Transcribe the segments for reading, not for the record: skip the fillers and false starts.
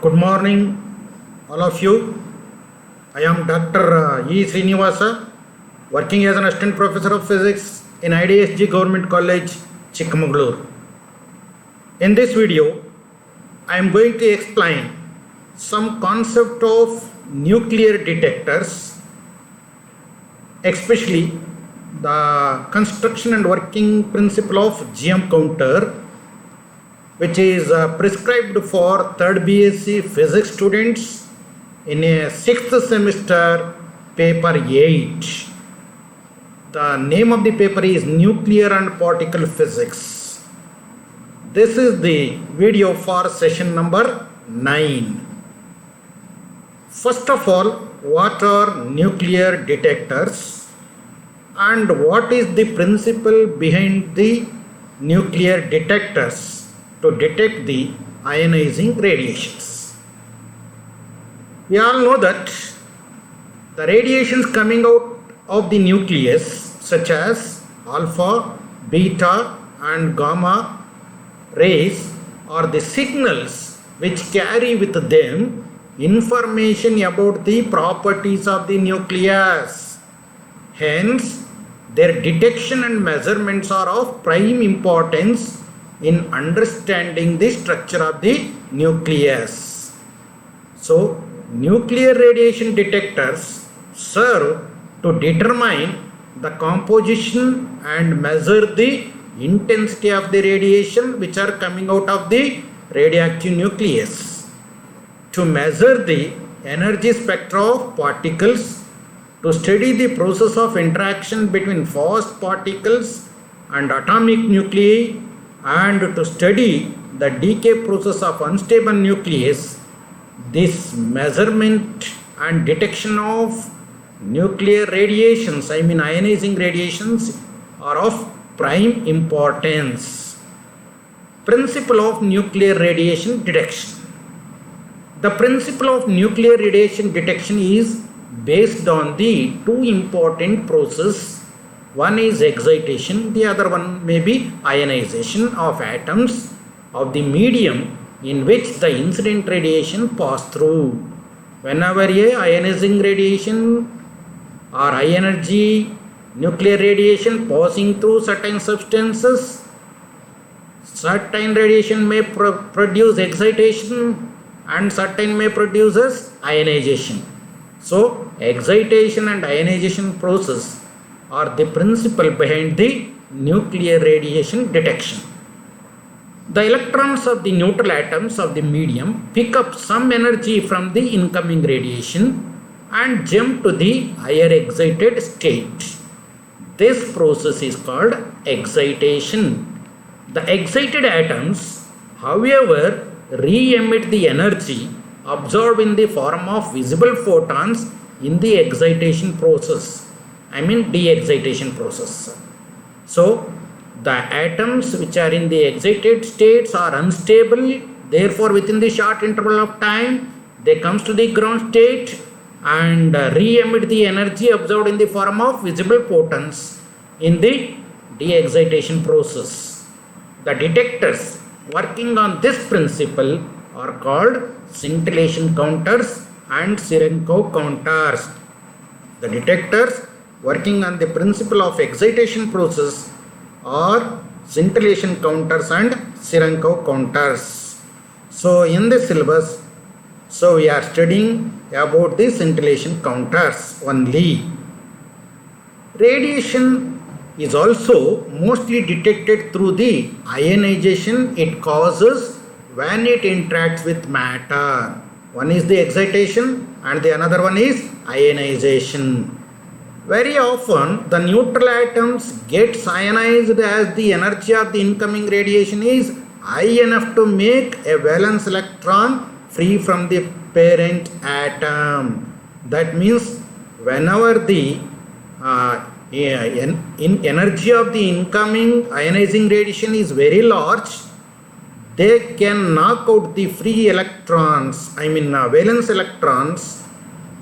Good morning, all of you. I am Dr. E. Srinivasa, working as an assistant professor of physics in IDSG Government College, Chikmagalur. In this video, I am going to explain some concept of nuclear detectors, especially the construction and working principle of GM counter, which is prescribed for 3rd BSc physics students in a 6th semester paper 8. The name of the paper is Nuclear and Particle Physics. This is the video for session number 9. First of all, what are nuclear detectors and what is the principle behind the nuclear detectors to detect the ionizing radiations? We all know that the radiations coming out of the nucleus, such as alpha, beta and gamma rays, are the signals which carry with them information about the properties of the nucleus. Hence, their detection and measurements are of prime importance in understanding the structure of the nucleus. So, nuclear radiation detectors serve to determine the composition and measure the intensity of the radiation which are coming out of the radioactive nucleus, to measure the energy spectra of particles, to study the process of interaction between fast particles and atomic nuclei, and to study the decay process of unstable nucleus. This measurement and detection of nuclear radiations, ionizing radiations, are of prime importance. Principle of nuclear radiation detection. The principle of nuclear radiation detection is based on the two important processes. One is excitation, the other one may be ionization of atoms of the medium in which the incident radiation pass through. Whenever a ionizing radiation or high energy nuclear radiation passing through certain substances, certain radiation may produce excitation and certain may produce ionization. So, excitation and ionization process are the principle behind the nuclear radiation detection. The electrons of the neutral atoms of the medium pick up some energy from the incoming radiation and jump to the higher excited state. This process is called excitation. The excited atoms, however, re-emit the energy absorbed in the form of visible photons in the excitation process. De-excitation process. So, the atoms which are in the excited states are unstable. Therefore, within the short interval of time, they comes to the ground state and re-emit the energy absorbed in the form of visible photons in the de-excitation process. The detectors working on this principle are called scintillation counters and Cherenkov counters. The detectors working on the principle of excitation process are scintillation counters and Cherenkov counters. So, in this syllabus, we are studying about the scintillation counters only. Radiation is also mostly detected through the ionization it causes when it interacts with matter. One is the excitation and the another one is ionization. Very often, the neutral atoms get ionized as the energy of the incoming radiation is high enough to make a valence electron free from the parent atom. That means whenever the energy of the incoming ionizing radiation is very large, they can knock out the free electrons, valence electrons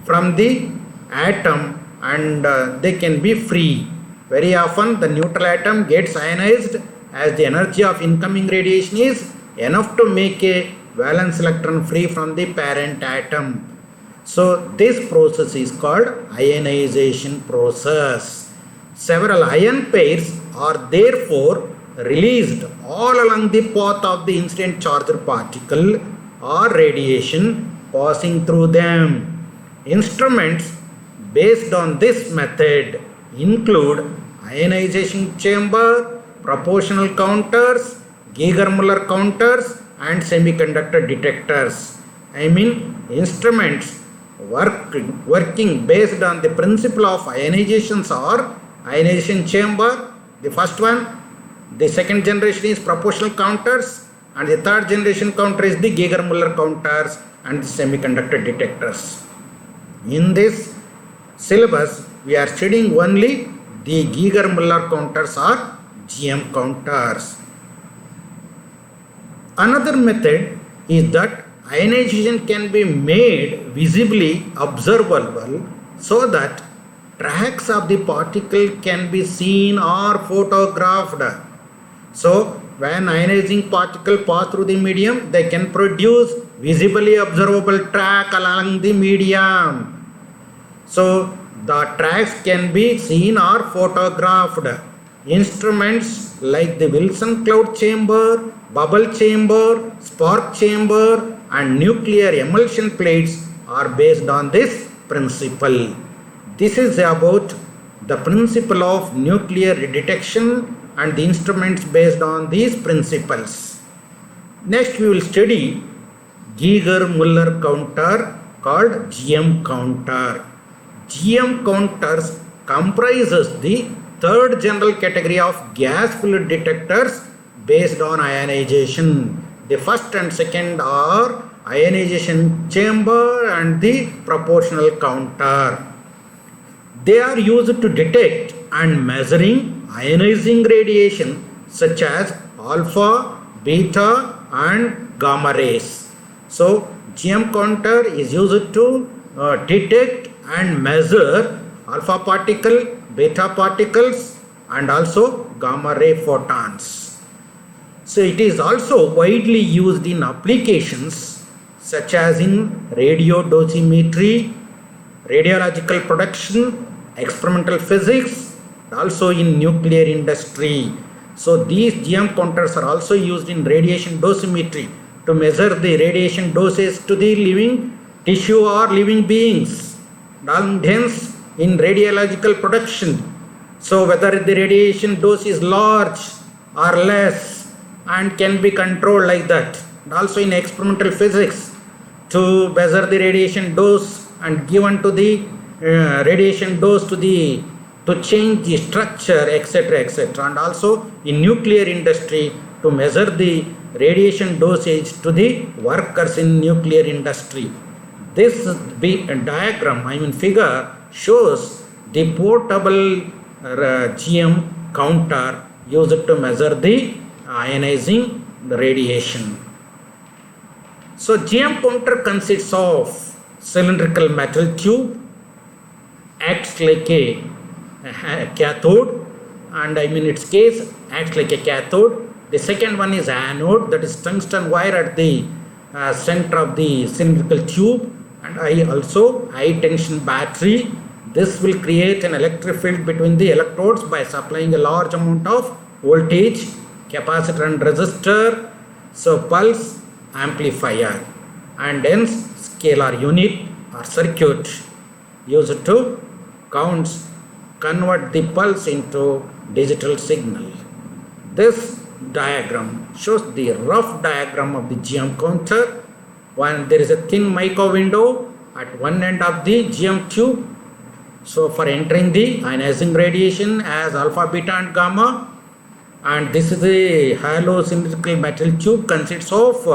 from the atom, and they can be free. Very often the neutral atom gets ionized as the energy of incoming radiation is enough to make a valence electron free from the parent atom. So this process is called ionization process. Several ion pairs are therefore released all along the path of the incident charged particle or radiation passing through them. Instruments based on this method include ionization chamber, proportional counters, Geiger-Müller counters, and semiconductor detectors. Instruments working based on the principle of ionizations are ionization chamber, the first one. The second generation is proportional counters, and the third generation counter is the Geiger-Müller counters and the semiconductor detectors. In this syllabus, we are studying only the Geiger-Müller counters or GM counters. Another method is that ionization can be made visibly observable so that tracks of the particle can be seen or photographed. So when ionizing particle pass through the medium, they can produce visibly observable track along the medium. So the tracks can be seen or photographed. Instruments like the Wilson cloud chamber, bubble chamber, spark chamber, and nuclear emulsion plates are based on this principle. This is about the principle of nuclear detection and the instruments based on these principles. Next we will study Geiger-Müller counter called GM counter. GM counters comprises the third general category of gas fluid detectors based on ionization. The first and second are ionization chamber and the proportional counter. They are used to detect and measuring ionizing radiation such as alpha, beta, and gamma rays. So GM counter is used to detect and measure alpha particle, beta particles, and also gamma ray photons. So it is also widely used in applications such as in radio dosimetry, radiological production, experimental physics, also in nuclear industry. So these GM counters are also used in radiation dosimetry to measure the radiation doses to the living tissue or living beings, and hence in radiological production. So whether the radiation dose is large or less and can be controlled like that. And also in experimental physics to measure the radiation dose and given to the radiation dose to change the structure, etc., etc. And also in nuclear industry to measure the radiation dosage to the workers in nuclear industry. This diagram, figure, shows the portable GM counter used to measure the ionizing radiation. So GM counter consists of cylindrical metal tube, acts like a cathode, and its case acts like a cathode. The second one is anode, that is tungsten wire at the center of the cylindrical tube, and also high tension battery. This will create an electric field between the electrodes by supplying a large amount of voltage, capacitor and resistor, so pulse amplifier, and hence scalar unit or circuit used to convert the pulse into digital signal. This diagram shows the rough diagram of the GM counter. When there is a thin mica window at one end of the GM tube, so for entering the ionizing radiation as alpha, beta and gamma, and this is a hollow cylindrical metal tube consists of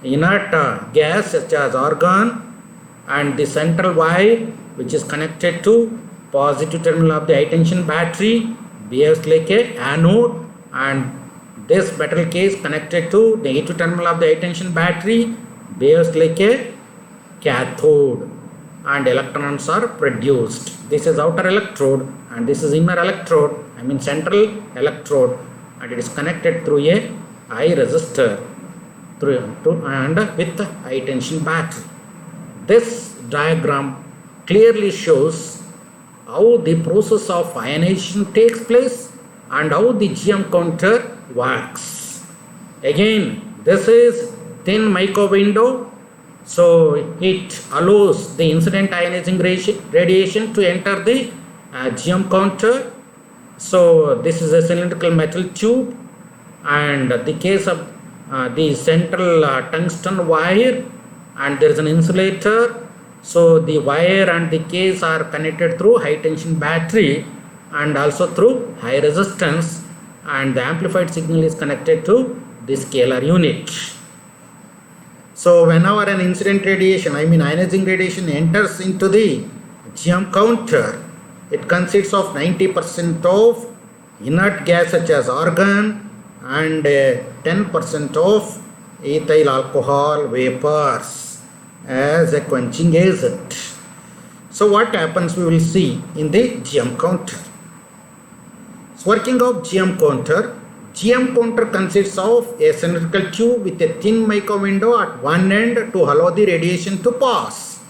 inert gas such as argon, and the central wire which is connected to positive terminal of the high tension battery behaves like a anode, and this metal case connected to negative terminal of the high tension battery behaves like a cathode, and electrons are produced. This is outer electrode and this is inner electrode, central electrode, and it is connected through a high resistor. and with high tension battery. This diagram clearly shows how the process of ionization takes place and how the GM counter works. Again, this is thin micro window, so it allows the incident ionizing radiation to enter the GM counter. So this is a cylindrical metal tube, and the case of the central tungsten wire, and there is an insulator. So the wire and the case are connected through high tension battery and also through high resistance, and the amplified signal is connected to the scalar unit. So whenever an incident radiation, ionizing radiation, enters into the GM counter, it consists of 90% of inert gas such as argon and 10% of ethyl alcohol vapors as a quenching agent. So what happens we will see in the GM counter. So working of GM counter. GM counter consists of a cylindrical tube with a thin micro window at one end to allow the radiation to pass.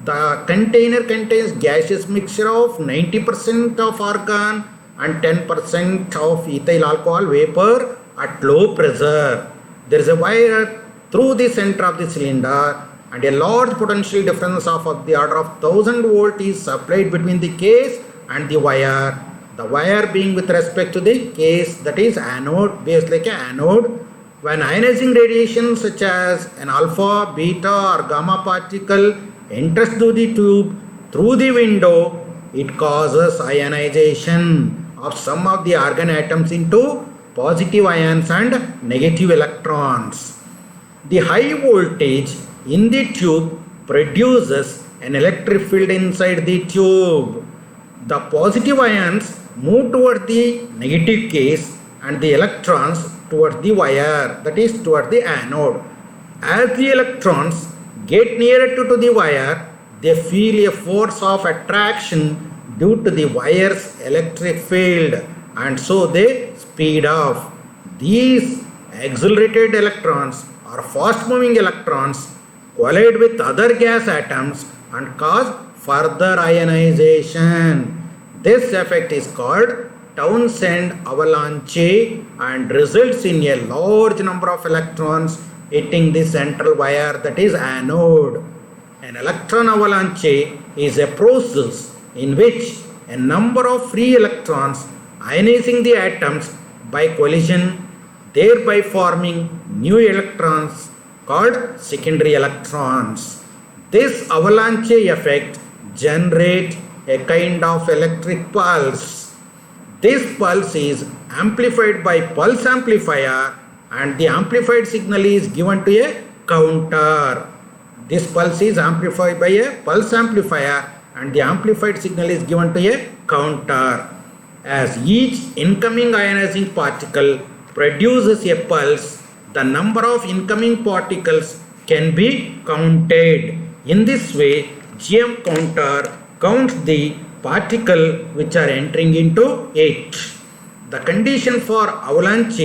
The container contains gaseous mixture of 90% of argon and 10% of ethyl alcohol vapor at low pressure. There is a wire through the center of the cylinder, and a large potential difference of the order of 1000 volt is supplied between the case and the wire. The wire being with respect to the case, that is anode, behaves like an anode. When ionizing radiation such as an alpha, beta or gamma particle enters through the tube through the window, it causes ionization of some of the argon atoms into positive ions and negative electrons. The high voltage in the tube produces an electric field inside the tube. The positive ions move toward the negative case and the electrons towards the wire, that is toward the anode. As the electrons get nearer to the wire, they feel a force of attraction due to the wire's electric field, and so they speed up. These accelerated electrons or fast moving electrons collide with other gas atoms and cause further ionization. This effect is called Townsend avalanche and results in a large number of electrons hitting the central wire, that is anode. An electron avalanche is a process in which a number of free electrons ionizing the atoms by collision, thereby forming new electrons called secondary electrons. This avalanche effect generates a kind of electric pulse. This pulse is amplified by pulse amplifier, and the amplified signal is given to a counter. This pulse is amplified by a pulse amplifier, and the amplified signal is given to a counter. As each incoming ionizing particle produces a pulse, the number of incoming particles can be counted. In this way, GM counter counts the particle which are entering into it. The condition for avalanche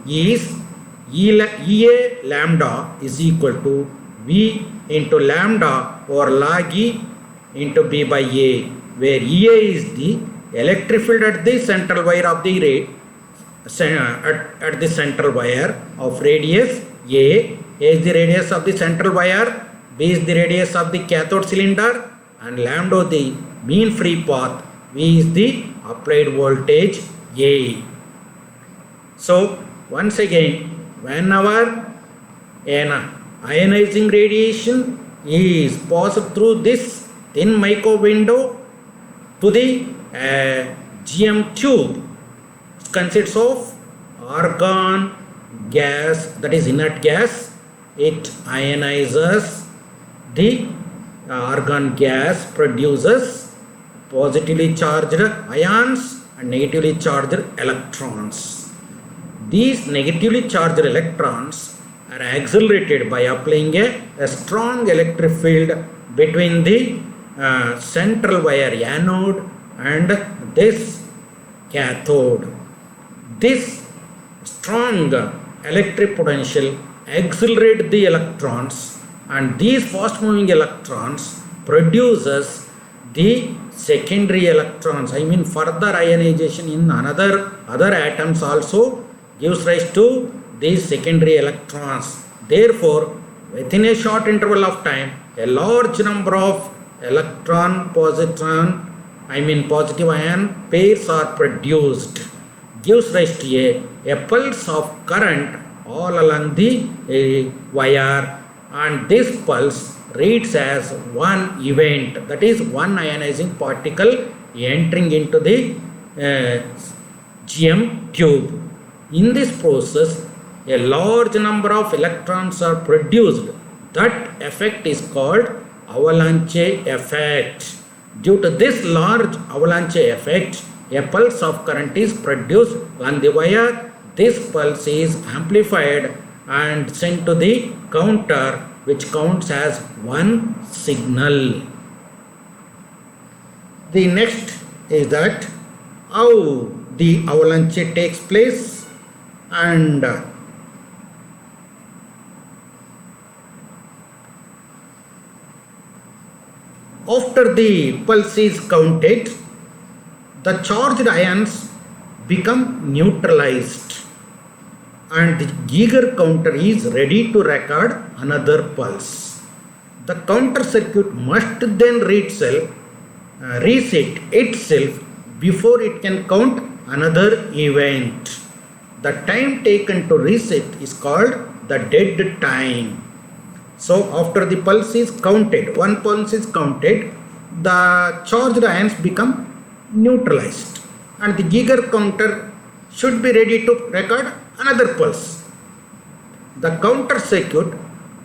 is EA lambda is equal to V into lambda or log E into B by A, where EA is the electric field at the central wire of the at the central wire of radius A is the radius of the central wire, B is the radius of the cathode cylinder, and lambda the mean free path, V is the applied voltage A. So once again, whenever an ionizing radiation is passed through this thin micro window to the GM tube, it consists of argon gas, that is inert gas. It ionizes the argon gas, produces positively charged ions and negatively charged electrons. These negatively charged electrons are accelerated by applying a strong electric field between the central wire anode and this cathode. This strong electric potential accelerate the electrons, and these fast moving electrons produces the secondary electrons. I mean further ionization in other atoms also gives rise to these secondary electrons. Therefore, within a short interval of time, a large number of positive ion pairs are produced, gives rise to a pulse of current all along the wire, and this pulse reads as one event, that is one ionizing particle entering into the GM tube. In this process, a large number of electrons are produced. That effect is called avalanche effect. Due to this large avalanche effect, a pulse of current is produced on the wire. This pulse is amplified and sent to the counter, which counts as one signal. The next is that how the avalanche takes place, and after the pulse is counted, the charged ions become neutralized and the Geiger counter is ready to record another pulse. The counter circuit must then reset itself before it can count another event. The time taken to reset is called the dead time. So after the pulse is counted, one pulse is counted, the charged ions become neutralized and the Geiger counter should be ready to record another pulse. The counter circuit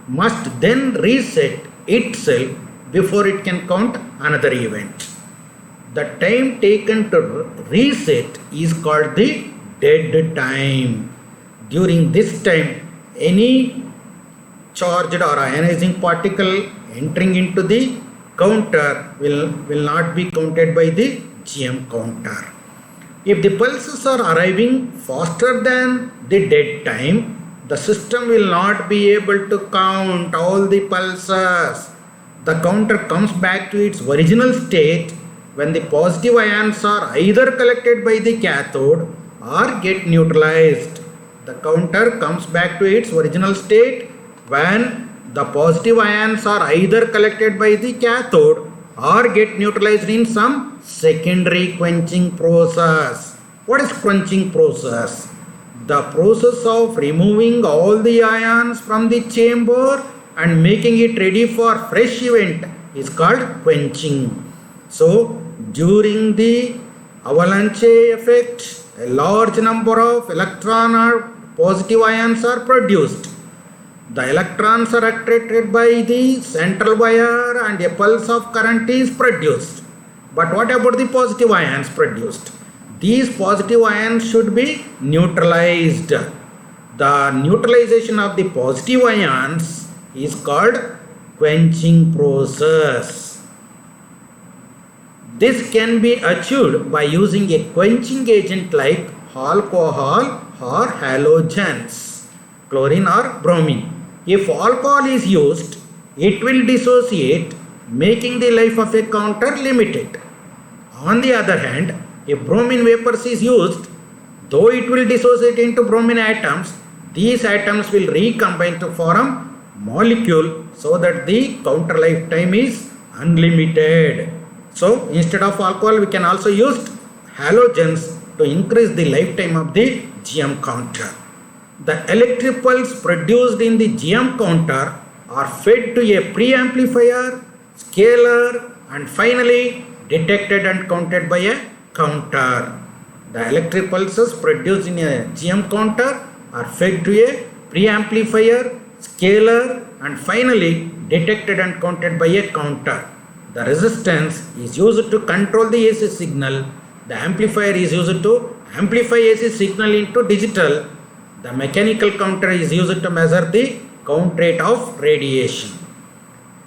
must then reset itself before it can count another event. The time taken to reset is called the dead time. During this time, any charged or ionizing particle entering into the counter will not be counted by the GM counter. If the pulses are arriving faster than the dead time, the system will not be able to count all the pulses. The counter comes back to its original state when the positive ions are either collected by the cathode or get neutralized. The counter comes back to its original state when the positive ions are either collected by the cathode or get neutralized in some secondary quenching process. What is quenching process? The process of removing all the ions from the chamber and making it ready for fresh event is called quenching. So during the avalanche effect, a large number of electron or positive ions are produced. The electrons are attracted by the central wire and a pulse of current is produced. But what about the positive ions produced? These positive ions should be neutralized. The neutralization of the positive ions is called quenching process. This can be achieved by using a quenching agent like alcohol or halogens, chlorine or bromine. If alcohol is used, it will dissociate, making the life of a counter limited. On the other hand, if bromine vapors is used, though it will dissociate into bromine atoms, these atoms will recombine to form molecule so that the counter lifetime is unlimited. So instead of alcohol, we can also use halogens to increase the lifetime of the GM counter. The electric pulse produced in the GM counter are fed to a preamplifier, scaler, and finally detected and counted by a counter. The electric pulses produced in a GM counter are fed to a preamplifier, scaler, and finally detected and counted by a counter. The resistance is used to control the AC signal. The amplifier is used to amplify AC signal into digital. The mechanical counter is used to measure the count rate of radiation.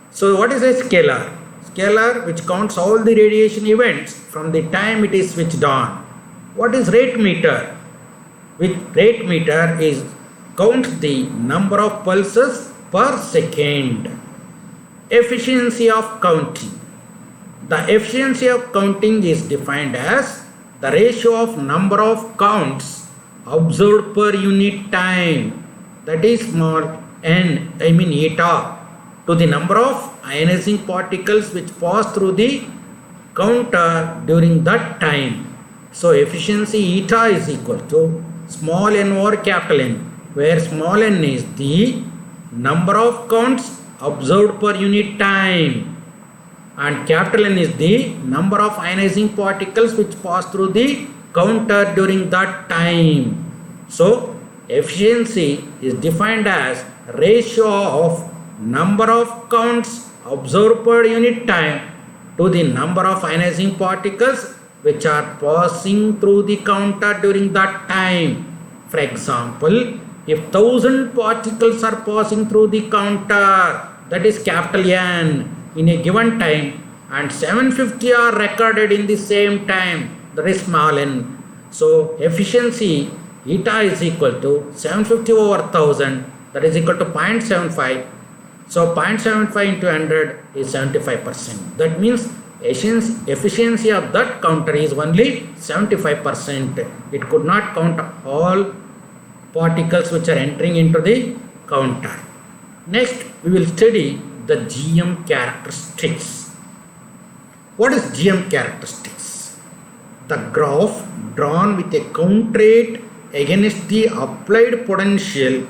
So what is a scaler? Scaler which counts all the radiation events from the time it is switched on. What is rate meter? Which rate meter is counts the number of pulses per second. Efficiency of counting. The efficiency of counting is defined as the ratio of number of counts observed per unit time, that is small n, eta, to the number of ionizing particles which pass through the counter during that time. So efficiency eta is equal to small n over capital N, where small n is the number of counts observed per unit time and capital N is the number of ionizing particles which pass through the counter during that time. So efficiency is defined as ratio of number of counts observed per unit time to the number of ionizing particles which are passing through the counter during that time. For example, if 1000 particles are passing through the counter, that is capital N, in a given time, and 750 are recorded in the same time, that is small n. So efficiency eta is equal to 750 over 1000, that is equal to 0.75. So 0.75 into 100 is 75%. That means efficiency of that counter is only 75%. It could not count all particles which are entering into the counter. Next, we will study the GM characteristics. What is GM characteristics? The graph drawn with a count rate against the applied potential,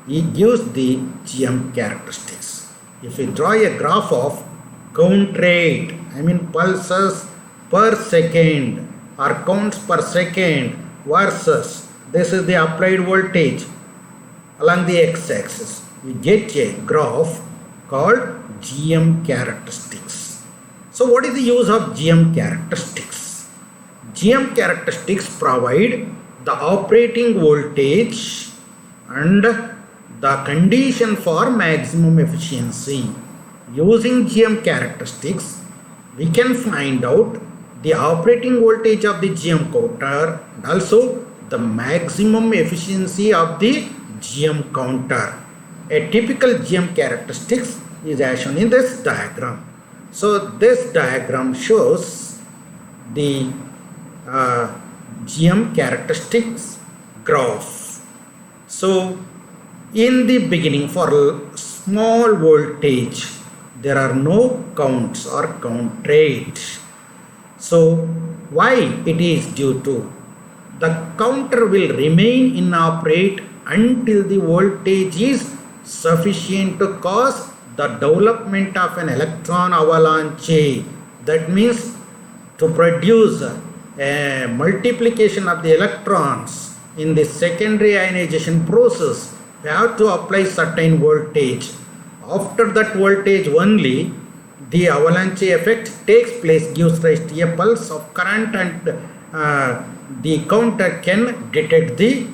it gives the GM characteristics. If we draw a graph of count rate, pulses per second or counts per second versus this is the applied voltage along the x-axis, we get a graph called GM characteristics. So what is the use of GM characteristics? GM characteristics provide the operating voltage and the condition for maximum efficiency. Using GM characteristics, we can find out the operating voltage of the GM counter and also the maximum efficiency of the GM counter. A typical GM characteristics is as shown in this diagram. So this diagram shows the GM characteristics graph. So in the beginning, for small voltage, there are no counts or count rate. So why it is due to? The counter will remain inoperate until the voltage is sufficient to cause the development of an electron avalanche. That means to produce a multiplication of the electrons in the secondary ionization process, we have to apply certain voltage. After that voltage only, the avalanche effect takes place, gives rise to a pulse of current, and the counter can detect the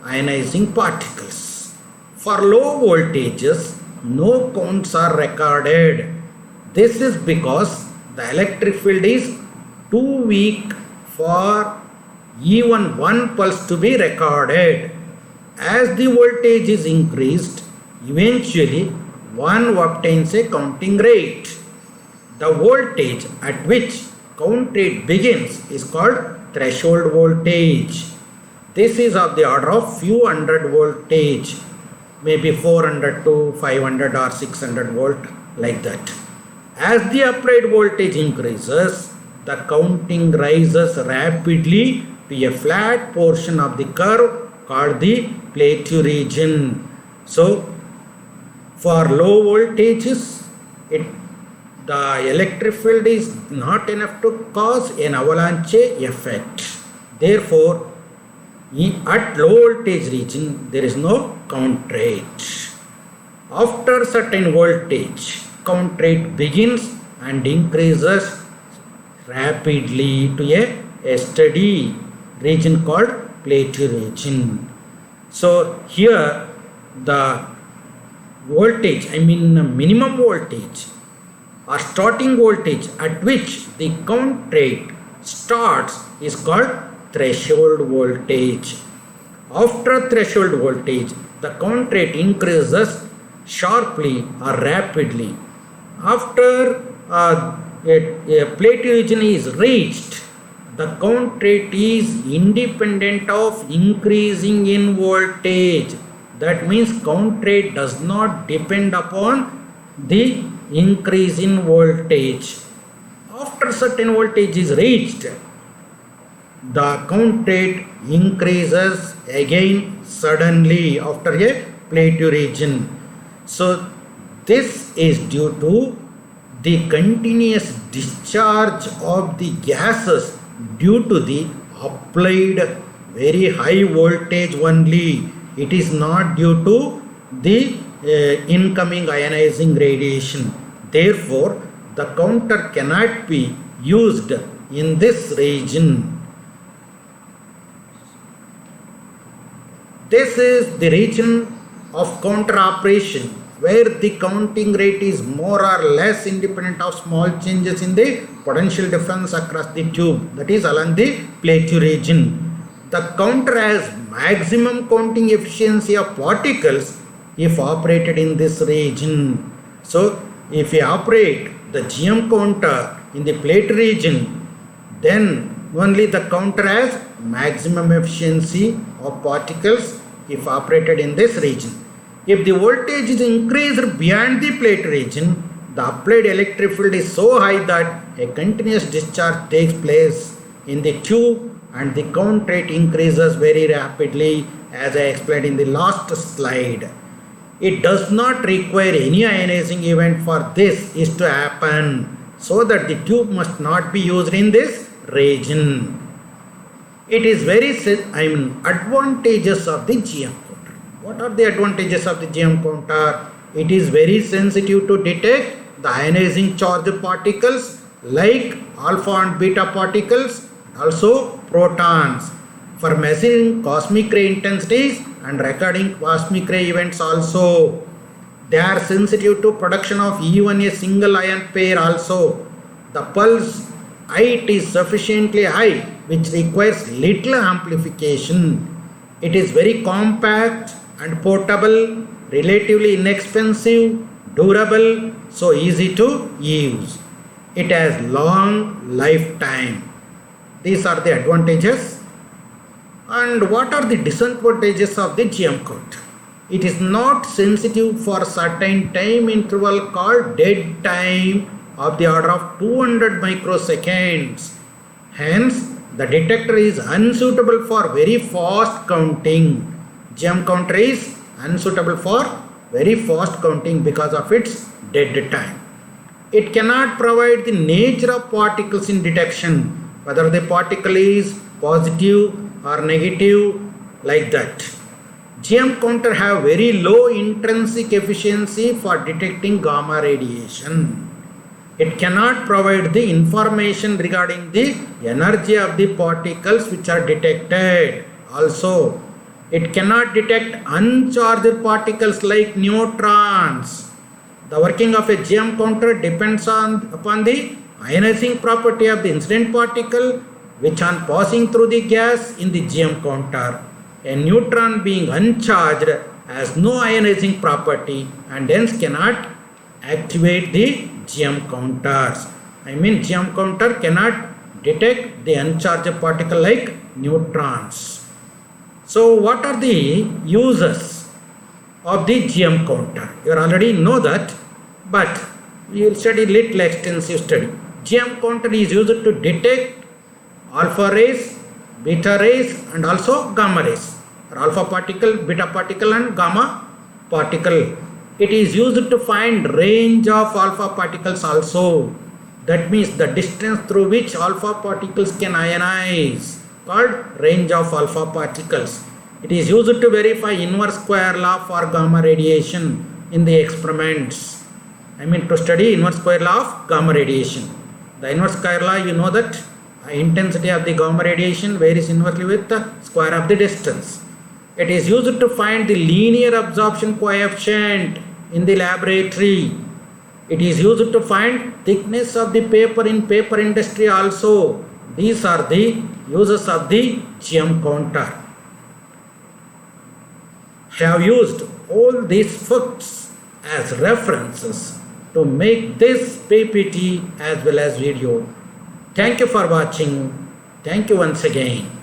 ionizing particles. For low voltages, no counts are recorded. This is because the electric field is too weak for even one pulse to be recorded. As the voltage is increased, eventually one obtains a counting rate. The voltage at which count rate begins is called threshold voltage. This is of the order of few hundred voltage, maybe 400 to 500 or 600 volt, like that. As the applied voltage increases, the counting rises rapidly to a flat portion of the curve called the plateau region. So for low voltages, the electric field is not enough to cause an avalanche effect. Therefore, at low voltage region, there is no count rate. After certain voltage, count rate begins and increases rapidly to a steady region called plateau region. So here the voltage, minimum voltage or starting voltage at which the count rate starts is called threshold voltage. After threshold voltage, the count rate increases sharply or rapidly. After a plate region is reached, the count rate is independent of increasing in voltage. That means count rate does not depend upon the increase in voltage. After certain voltage is reached, the count rate increases again suddenly after a plateau region. So this is due to the continuous discharge of the gases due to the applied very high voltage only. It is not due to the incoming ionizing radiation. Therefore, the counter cannot be used in this region. This is the region of counter operation where the counting rate is more or less independent of small changes in the potential difference across the tube, that is along the plateau region. The counter has maximum counting efficiency of particles if operated in this region. So if we operate the GM counter in the plateau region, then only the counter has maximum efficiency of particles if operated in this region. If the voltage is increased beyond the plate region, the applied electric field is so high that a continuous discharge takes place in the tube and the count rate increases very rapidly, as I explained in the last slide. It does not require any ionizing event for this is to happen, so that the tube must not be used in this region. It is very advantages of the GM counter. What are the advantages of the GM counter? It is very sensitive to detect the ionizing charged particles like alpha and beta particles, also protons, for measuring cosmic ray intensities and recording cosmic ray events also. They are sensitive to production of even a single ion pair also. The pulse height is sufficiently high, which requires little amplification. It is very compact and portable, relatively inexpensive, durable, so easy to use. It has long lifetime. These are the advantages. And what are the disadvantages of the GM counter? It is not sensitive for certain time interval called dead time of the order of 200 microseconds. Hence, the detector is unsuitable for very fast counting. GM counter is unsuitable for very fast counting because of its dead time. It cannot provide the nature of particles in detection, whether the particle is positive or negative, like that. GM counter have very low intrinsic efficiency for detecting gamma radiation. It cannot provide the information regarding the energy of the particles which are detected. Also, it cannot detect uncharged particles like neutrons. The working of a GM counter depends upon the ionizing property of the incident particle, which on passing through the gas in the GM counter, a neutron being uncharged has no ionizing property and hence cannot activate the GM counters. GM counter cannot detect the uncharged particle like neutrons. So what are the uses of the GM counter? You already know that, but we will study little extensive study. GM counter is used to detect alpha rays, beta rays and also gamma rays, or alpha particle, beta particle and gamma particle. It is used to find range of alpha particles also. That means the distance through which alpha particles can ionize, called range of alpha particles. It is used to verify inverse square law for gamma radiation in the experiments. To study inverse square law of gamma radiation. The inverse square law, you know that intensity of the gamma radiation varies inversely with the square of the distance. It is used to find the linear absorption coefficient in the laboratory. It is used to find thickness of the paper in paper industry also. These are the uses of the GM counter. have used all these facts as references to make this PPT as well as video. Thank you for watching. Thank you once again.